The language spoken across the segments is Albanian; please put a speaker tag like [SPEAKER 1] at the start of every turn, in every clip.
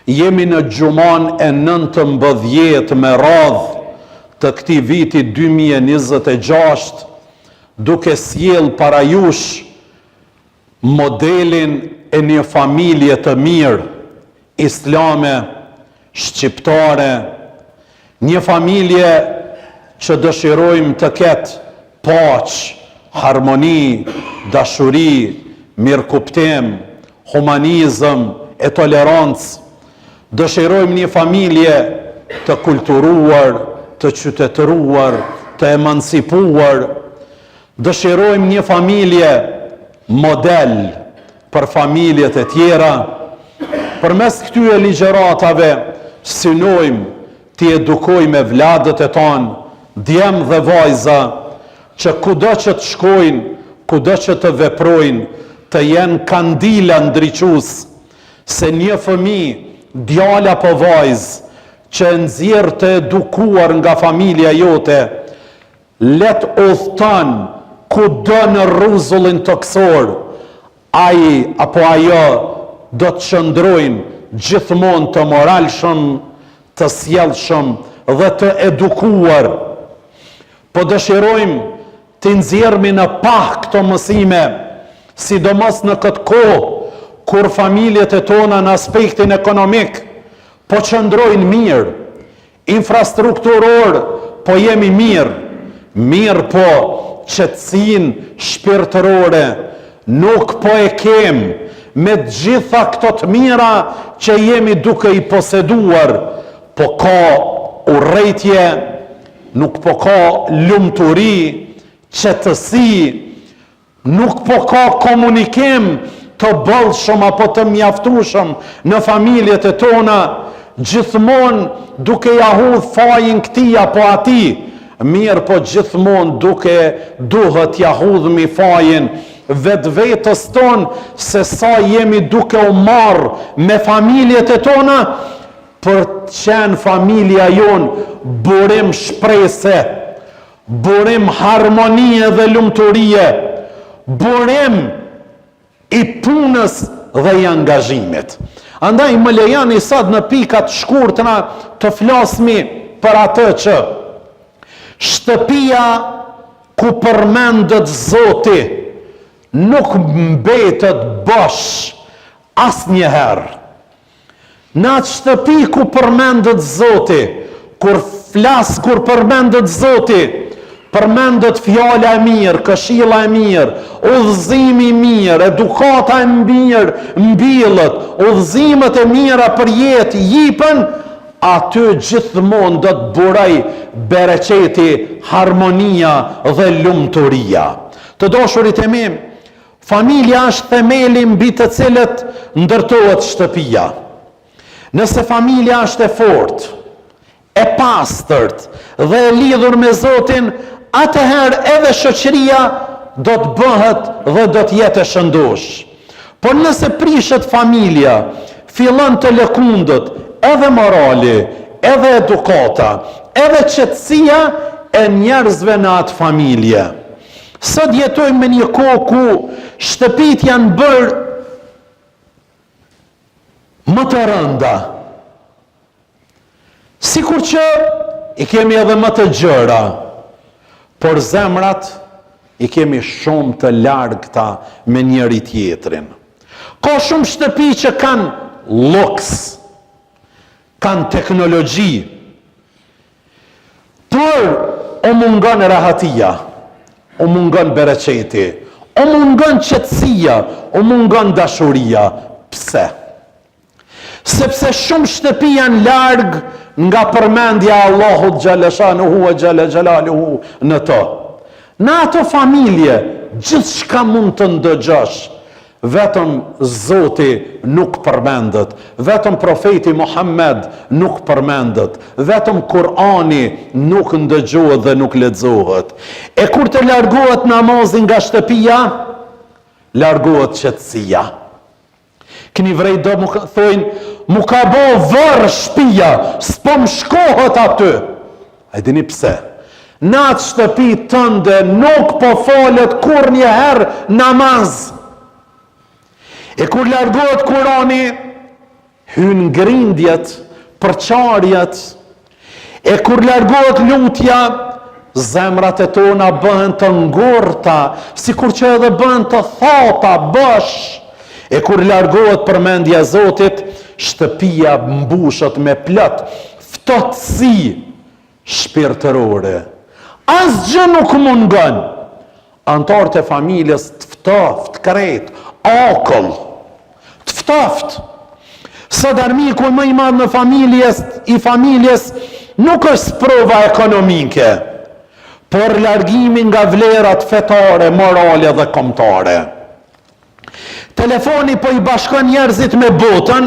[SPEAKER 1] Jemi në gjuman e 19 me radh të këtij viti 2026, duke sjell para jush modelin e një familje të mirë, islame, shqiptare, një familje që dëshirojmë të ketë paqë, harmoni, dashuri, mirëkuptim, humanizëm e tolerancë. Dëshirojmë një familje të kulturuar, të qytetëruar, të emancipuar. Dëshirojmë një familje model për familjet e tjera. Përmes këtyre ligjëratave synojmë t'i edukojmë vladët e tonë, djemë dhe vajza, që kudo që të shkojnë, kudo që të veprojnë, të jenë kandila ndriçues, se një fëmijë, djalë apo vajzë, që nxjerr të edukuar nga familja jote, let udhton kudo në rrezullin toksor, ai apo ajo do të qëndrojnë gjithmonë të moralshëm, të sjellshëm dhe të edukuar. Po dëshirojmë të nxjerrmi në pah këto mësime, sidomos në këtë kohë kur familjet e tona në aspektin ekonomik po qëndrojnë mirë, infrastrukturor po jemi mirë po qetësinë shpirtërore nuk po e kemë, me të gjitha këto të mira që jemi duke i poseduar, po ka urrejtje, nuk po ka lumturi, qetësi, nuk po ka komunikim të bollshëm apo të mjaftueshëm në familjet e tona, gjithmonë duke ja hudh fajin këtij apo atij, mirë po gjithmonë duhet ja hudhmi fajin vetvetes tonë, se sa jemi duke u marrë me familjet e tona, për të qenë familja jonë burim shprese, burim harmonie dhe lumturie, burim i punës dhe i angazhimit. Andaj më lejani sot në pikat shkurtra të flasmi për atë që shtëpia ku përmendet Zoti nuk mbetet bosh asnjëherë. Në atë shtëpi ku përmendet Zoti, kur përmendet Zoti, përmendet fjala e mirë, këshilla e mirë, udhëzimi i mirë, edukata e mirë mbillet, udhëzimet e mira për jetë jipen, aty gjithmonë do të buroj bereqeti, harmonia dhe lumturia. Të dashurit e mi, familja është themeli mbi të cilët ndërtohet shtëpia. Nëse familja është e fortë, e pastërt dhe e lidhur me Zotin, atëherë edhe shoqëria do të bëhet dhe do të jetë e shëndosh. Por nëse prishet familja, fillon të lëkundët edhe morali, edhe edukata, edhe qetësia e njerëzve në atë familje. Sot jetojmë me një kohë ku shtëpit janë bërë më të rënda, sikur që i kemi edhe më të gjëra, por zemrat i kemi shumë të largëta me njëri tjetrin. Ka shumë shtëpi që kanë luks, kanë teknologji, por o mungon rahatia, o mungon bereqeti, o mungon qetësia, o mungon dashuria. Pse? Sepse shumë shtëpi janë larg nga përmendja Allahut xhaleshanuhu wa xhalaluhu në to. Në ato familje gjithçka mund të ndëgjosh, vetëm Zoti nuk përmendet, vetëm profeti Muhammed nuk përmendet, vetëm Kurani nuk ndëgjohet dhe nuk lexohet. E kur të largohet namazi nga shtëpia, largohet qetësia. Këni vrej do më thojnë, mu ka bo vërë shtëpia, s'po më shkohet aty. A dini pse? Në atë shtëpi tënde nuk po falet kur njëherë namaz. E kur largohet Kurani, hyn grindjet, përçarjet, e kur largohet lutja, zemrat e tona bëhen të ngurta, sikur që edhe bëhen të thata, bosh. E kur largohet përmendja e Zotit, shtëpia mbushet me plot ftohtësi shpirtërore. Asgjë nuk mungon. Antarët e familjes të ftoft, krejt, akull, të ftoft. Së dërmiku më i madh në familjes nuk është prova ekonomike, por largimi nga vlerat fetare, morale dhe kombëtare. Telefoni po i bashkon njerëzit me botën,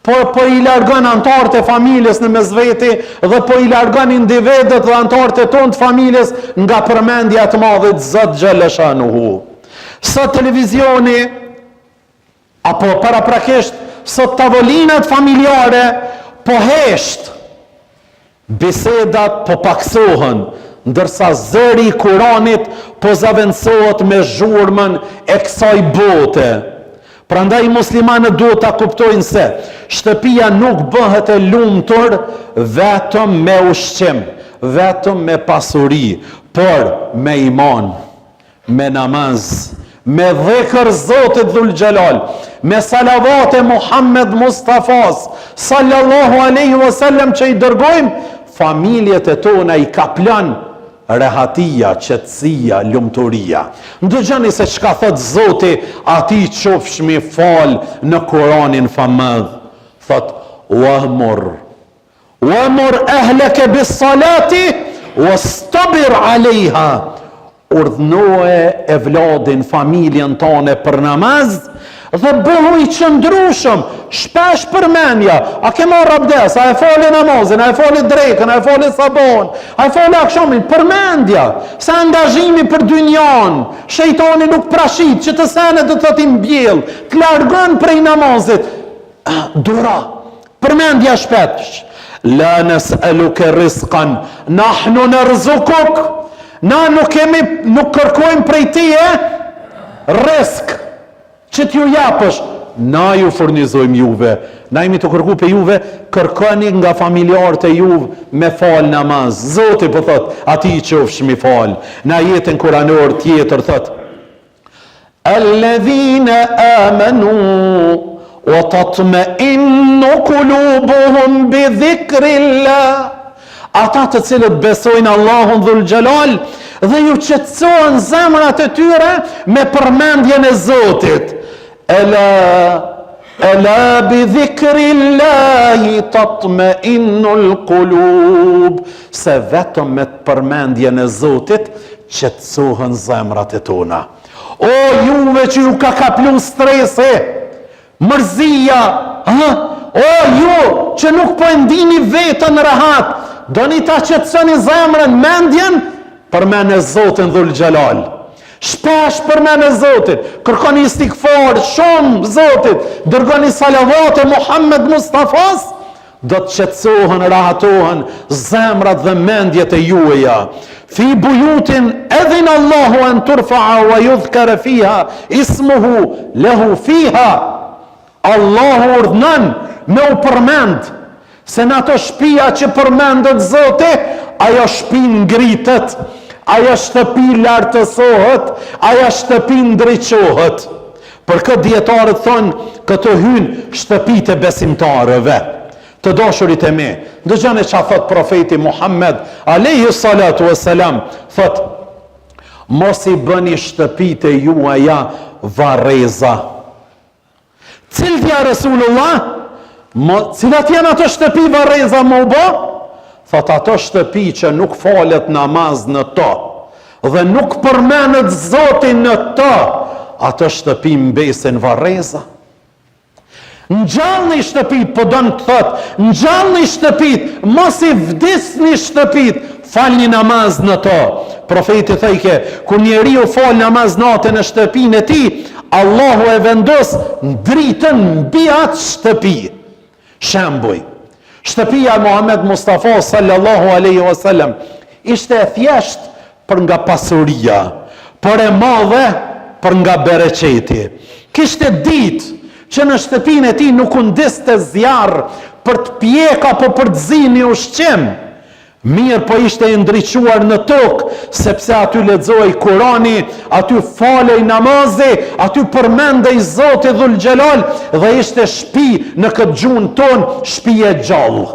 [SPEAKER 1] po i largon antarët e familjes në mesveti dhe po i largon individët dhe antarët e tonë të familjes nga përmendja të madhit Zot xhaleshanuhu. Sot televizioni apo paraprakisht sot tavolinat familjare po hesht, bisedat po paksohen, ndërsa zëri i Kuranit po zavendësohet me zhurmën e kësaj bote. Prandaj muslimanët duhet ta kuptojnë se shtëpia nuk bëhet e lumtur vetëm me ushqim, vetëm me pasuri, por me iman, me namaz, me dhikr Zotit Dhul Xhelal, me salavate Muhammed Mustafas sallallahu alaihi wasallam që i dërgojmë, familjet e tona i kaplan rehatia, qetësia, lumturia. Ndëgjoni se çka thot Zoti, ati qofshmi fal në Kuranin famëdh. Thot: "Wa'mur ahlaka bis-salati wastabir 'alayha." Urdhnoje e vladin, familjen tone për namaz dhe bëhu i qëndrushëm, shpesh përmendja. A ke marrë abdes, a e fali namazin, a e fali drekën, a e fali sabon, a e fali akshamin, përmendja. Se angazhimi për dynjan, shejtani nuk prashit, që të senet dhe të tim bjell, të largon prej namazit. Dura, përmendja shpesh. La nas'aluka rizqan, nahnu narzuquk. Na nuk kërkojmë prej tije risk që t'ju japësh, na ju furnizojmë juve. Na jemi të kërku për juve, kërkoni nga familjarët e juve me fal namaz. Zoti po thot, ati i qofshmi fal. Na jetën kuranor tjetër thot: "Alladhina amanu wa tatma'innu qulubuhum bi dhikrillah." Ata të cilët besojnë Allahun Dhul Xhelal dhe ju qetësohen zemrat e tyre me përmendjen e Zotit. Ela bi dhikrillahi tatma'innul qulub. Se vetëm me përmendjen e Zotit qetësohen zemrat e tona. O juve që ju ka kaplu stresi, mërzia, o ju që nuk po ndini vetën rahat, doni ta qetësoni zemrën, mendjen, përmend e Zotin Dhul Xhelal. Shpesh përmend e Zotit, kërkoni istikfar shumë Zotit, dërgoni salavate Muhammed Mustafas, do të qetësohen, rahatohen zemrat dhe mendjet e juaja. Fi bujutin edhin Allahu an turfa'a wa yudhkara fiha ismuhu lahu fiha. Allahu urdhnon me u përmend, se në ato shtëpia që përmendet Zoti, ajo shtëpi ngritet, ajo shtëpi lartësohet, ajo shtëpi ndriçohet. Për këtë dietarët thonë, këto hyn shtëpitë e besimtarëve, të dashurit e mi. Dëgjoni çfarë thot profeti Muhammed alayhi salatu wassalam, thot: "Mos i bëni shtëpitë e juaja varreza." Cilët ja Resulullah? Cilat janë ato shtëpi varreza më u bë? Thot ato shtëpi që nuk falet namaz në to dhe nuk përmendet Zoti në to, ato shtëpi mbesin varreza. Ngjallni shtëpit, po don të thot, ngjallni shtëpit, mos i vdisni shtëpit, falni namaz në to. Profeti thejke, kur njeriu fal namaz natën në shtëpinë e tij, Allahu e vendos dritën mbi atë shtëpi. Shembuj, shtëpia Muhammed Mustafa sallallahu alaihi wasallam ishte e thjesht për nga pasuria, por e madhe për nga bereqeti. Kishte ditë që në shtëpinë e tij nuk ndiste zjarr për të pjeka apo për të zini ushqim. Mirë po ishte i ndriquar në tokë, sepse aty lexoi Kurani, aty falej namazi, aty përmendej Zoti Dhul Xhelal dhe ishte shtëpi në këtë gjuhën tonë, shtëpi e gjallë.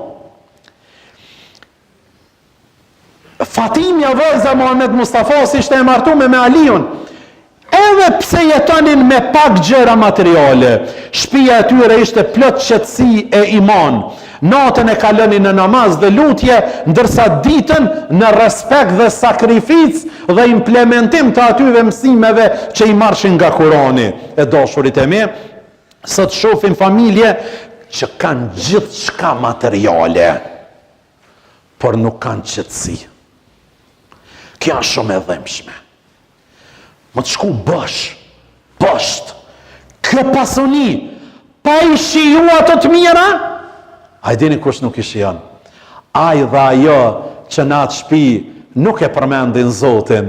[SPEAKER 1] Fatimja vëza Muhammed Mustafa ishte e martuar me Aliun. Edhe pse jetonin me pak gjëra materiale, shtëpia e tyre ishte plot qetësi e iman. Natën e kalënin në namaz dhe lutje, ndërsa ditën në respekt dhe sakrificë dhe implementim të atyve mësimeve që i marshin nga Kurani. E dashurit e mi, sot shohim familje që kanë gjithçka materiale, por nuk kanë qetësi. Kjo është shumë e dhëmshme. Më të shku bësht, kjo pasuni, pa i shiju ato të mira, a i dini kush nuk i shijon? Ai dhe ajo që në atë shtëpi nuk e përmendin Zotin,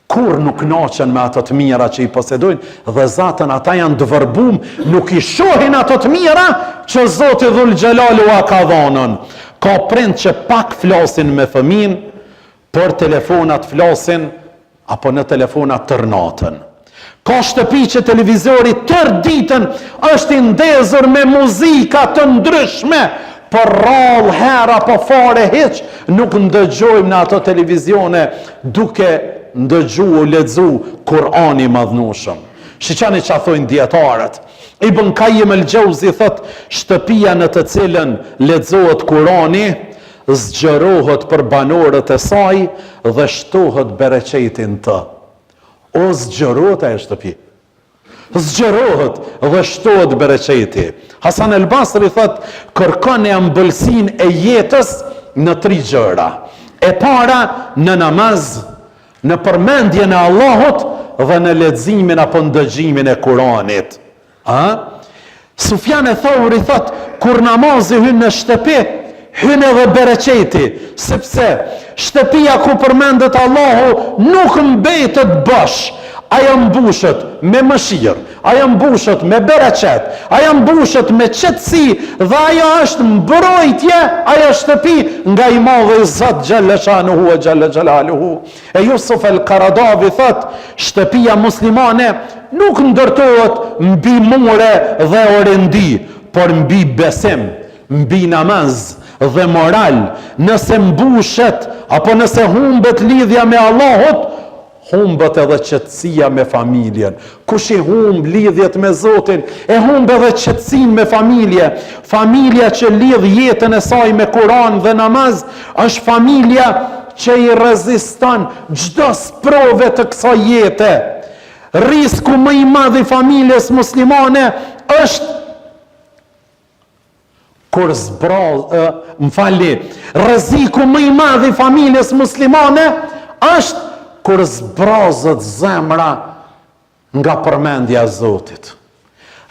[SPEAKER 1] kur nuk noqen me ato të mira që i posedojnë, dhe zatën ata janë të vërbum, nuk i shohin ato të mira që Zoti Dhul Xhelalu a ka dhënën. Ka prind që pak flasin me fëmin, por telefonat flasin, apo në telefonat tër natën. Ka shtëpi që televizori tër ditën është i ndezur me muzika të ndryshme, por rrallë hera po fare hiç nuk ndëgjojmë në ato televizione duke ndëgju u lexu Kur'ani madhnushëm. Shiqani që thojnë dietarët. Ibn Qayyim el-Jauzi thot, shtëpia në të cilën lexohet Kur'ani zgjerohet për banorët e saj dhe shtohet bereqetin të. O zgjerohet e shtëpi. Zgjerohet dhe shtohet bereqeti. Hasan el Basri thot, kërkon e ëmbëlsin e jetës në 3 gjëra. E para në namaz, në përmendjen e Allahut dhe në leximin apo ndëgjimin e Kuranit. Sufjan e Thauri thot, kur namazi hyn në shtëpi, hyn edhe bereqeti, sepse shtëpia ku përmendet Allahu nuk mbetet bosh, ajo mbushet me mëshirë, ajo mbushet me bereqet, ajo mbushet me qetësi dhe ajo është mbrojtje, ajo shtëpi nga i madhi Zot xhalla shanuhu wa xhalla xhalaluhu. E Yusuf el-Qaradawi thot, shtëpia muslimane nuk ndërtohet mbi mure dhe orendi, por mbi besim, mbi namaz dhe moral. Nëse mbushet apo nëse humbet lidhja me Allahut, humbet edhe qetësia me familjen. Kush i humb lidhjet me Zotin, e humb edhe qetësinë me familje. Familja që lidh jetën e saj me Kur'an dhe namaz është familja që i reziston çdo sprove të kësaj jete. Risku më i madh i familjes muslimane është kur rreziku më i madh i familjes muslimane është kur zbrazët zemra nga përmendja e Zotit.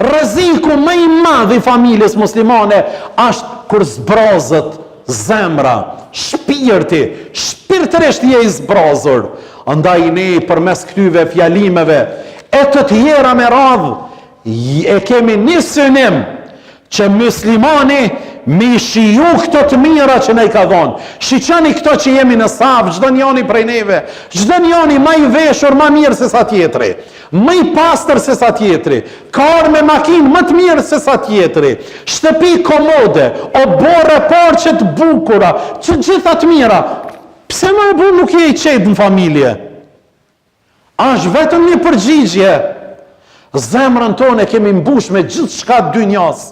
[SPEAKER 1] Rreziku më i madh i familjes muslimane është kur zbrazët zemra, shpirtërisht je i zbrazur. Andaj ne përmes këtyve fjalimeve e të tjera me radhë e kemi një synim që muslimani mi shiju këto të mira që ne i ka dhonë. Shiqani këto që jemi në saf, çdo njoni prej neve, çdo njoni më i veshur më mirë se sa tjetri, më i pastër se sa tjetri, ka me makinë më të mirë se sa tjetri, shtëpi komode, o borë porçe të bukura, që gjitha të mira. Pse më e bu nuk je i qetë në familje? Është vetëm një përgjigje. Zemrën tonë e kemi mbush me gjithë shka dynjas,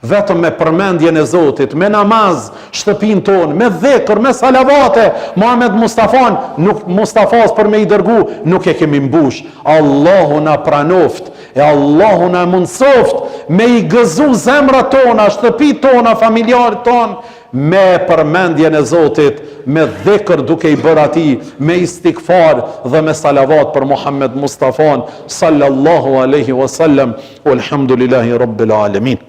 [SPEAKER 1] vetëm me përmendjen e Zotit, me namaz, shtëpin tonë, me dhekër, me salavate. Muhammed Mustafas për me i dërgu, nuk e kemi mbush. Allahu na pranoft, e Allahu na mundsoft me i gëzu zemra tona, shtëpi tona, familjarët tonë, me përmendjen e Zotit, me dhekër duke i bërë ati, me istikfar dhe me salavat për Muhammed Mustafan sallallahu alaihi wasallam. Walhamdulillahi rabbil alamin.